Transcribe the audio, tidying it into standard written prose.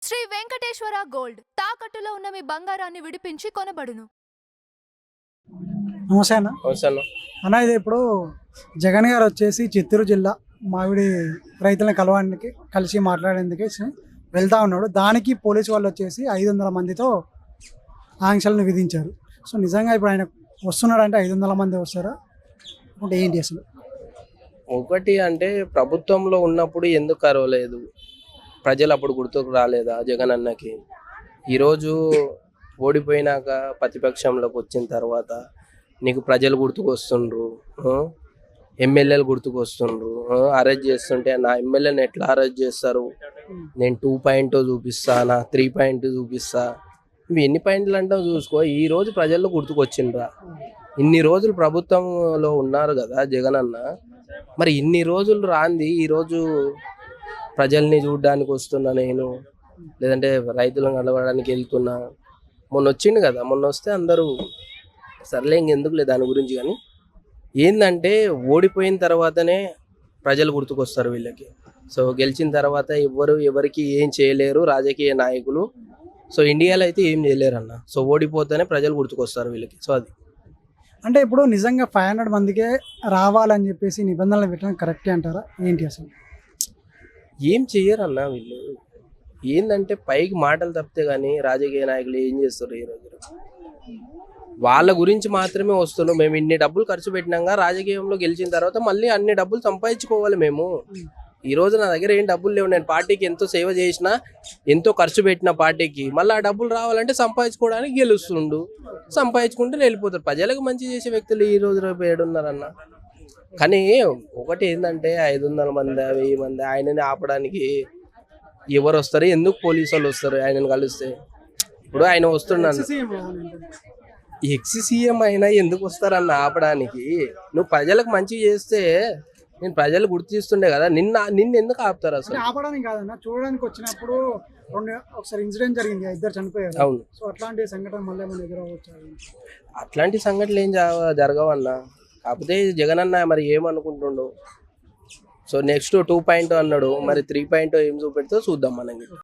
Shri Venkateswara gold తాకట్టులో ఉన్న మీ బంగారాన్ని విడిపించి కొనబడును. నమస్తే అన్న. అవసరం అన్న ఇది ఇప్పుడు జగన్ గారు వచ్చేసి చిత్తూరు జిల్లా మామిడి రైతులను కలిసి మాట్లాడేందుకు వెళ్తా ఉన్నాడు. దానికి పోలీసు వాళ్ళు వచ్చేసి 500 మందితో ఆంక్షలను విధించారు. సో నిజంగా ఇప్పుడు ఆయన వస్తున్నాడంటే 500 మంది వస్తారా అంటే ఏంటి అసలు? ఒకటి అంటే ప్రభుత్వంలో ఉన్నప్పుడు ఎందుకు కరవలేదు, ప్రజలు అప్పుడు గుర్తుకు రాలేదా జగన్ అన్నకి? ఈరోజు ఓడిపోయినాక ప్రతిపక్షంలోకి వచ్చిన తర్వాత నీకు ప్రజలు గుర్తుకొస్తుండ్రు, ఎమ్మెల్యేలు గుర్తుకొస్తుండ్రు. అరెస్ట్ చేస్తుంటే నా ఎమ్మెల్యేని ఎట్లా అరెస్ట్ చేస్తారు, నేను 2.0 చూపిస్తా, నా 3.2 చూపిస్తా, ఇవి ఎన్ని పాయింట్లు అంటావు చూసుకో. ఈ రోజు ప్రజల్లో గుర్తుకొచ్చిండ్రా. ఇన్ని రోజులు ప్రభుత్వంలో ఉన్నారు కదా జగన్ అన్న, మరి ఇన్ని రోజులు రాంది ఈరోజు ప్రజల్ని చూడడానికి వస్తున్నా నేను, లేదంటే రైతులను కలవడానికి వెళ్తున్నా. మొన్న వచ్చిండు కదా, మొన్న వస్తే అందరూ సర్లే ఇంకెందుకులే దాని గురించి. కానీ ఏంటంటే ఓడిపోయిన తర్వాతనే ప్రజలు గుర్తుకొస్తారు వీళ్ళకి. సో గెలిచిన తర్వాత ఎవరికి ఏం చేయలేరు రాజకీయ నాయకులు. సో ఇండియాలో అయితే ఏం చేయలేరు అన్న. సో ఓడిపోతేనే ప్రజలు గుర్తుకొస్తారు వీళ్ళకి. సో అది అంటే ఇప్పుడు నిజంగా 500 మందికే రావాలని చెప్పేసి నిబంధనలు పెట్టడం కరెక్టే అంటారా ఏంటి అసలు? ఏం చెయ్యరు అన్న వీళ్ళు. ఏంటంటే పైకి మాటలు తప్పితే కానీ రాజకీయ నాయకులు ఏం చేస్తారు ఈ రోజు? వాళ్ళ గురించి మాత్రమే వస్తున్నాం. మేము ఇన్ని డబ్బులు ఖర్చు పెట్టినాక రాజకీయంలో గెలిచిన తర్వాత మళ్ళీ అన్ని డబ్బులు సంపాదించుకోవాలి మేము. ఈ రోజు నా దగ్గర ఏం డబ్బులు లేవు, నేను పార్టీకి ఎంతో సేవ చేసినా, ఎంతో ఖర్చు పెట్టిన పార్టీకి, మళ్ళీ ఆ డబ్బులు రావాలంటే సంపాదించుకోవడానికి గెలుస్తుండు, సంపాదించుకుంటే వెళ్ళిపోతారు. ప్రజలకు మంచి చేసే వ్యక్తులు ఈ రోజు రేపు ఏడున్నారన్న. కానీ ఒకటి ఏంటంటే 500 మంది 1000 మంది ఆయనని ఆపడానికి ఎవరు వస్తారు? ఎందుకు పోలీసు వాళ్ళు వస్తారు ఆయనను కలిస్తే? ఇప్పుడు ఆయన వస్తున్నాను, ఎక్స్ సీఎం అయినా ఎందుకు వస్తారన్న ఆపడానికి? నువ్వు ప్రజలకు మంచి చేస్తే నేను ప్రజలు గుర్తిస్తుండే కదా, నిన్ను ఎందుకు ఆపుతారు అసలు? ఆపడానికి కాదన్న, చూడడానికి వచ్చినప్పుడు ఒకసారి ఇన్సిడెంట్ జరిగింది, 2 చనిపోయారు. అవును. సో అట్లాంటి సంఘటన మళ్ళీ ఏమైనా ఎదురవచ్చు? అట్లాంటి సంఘటనలు ఏం జరగవన్నా. కాకపోతే జగన్ అన్న మరి ఏమనుకుంటుండో. సో నెక్స్ట్ 2.0 అన్నాడు, మరి 3.0 ఏం చూపెడితే చూద్దాం మనం.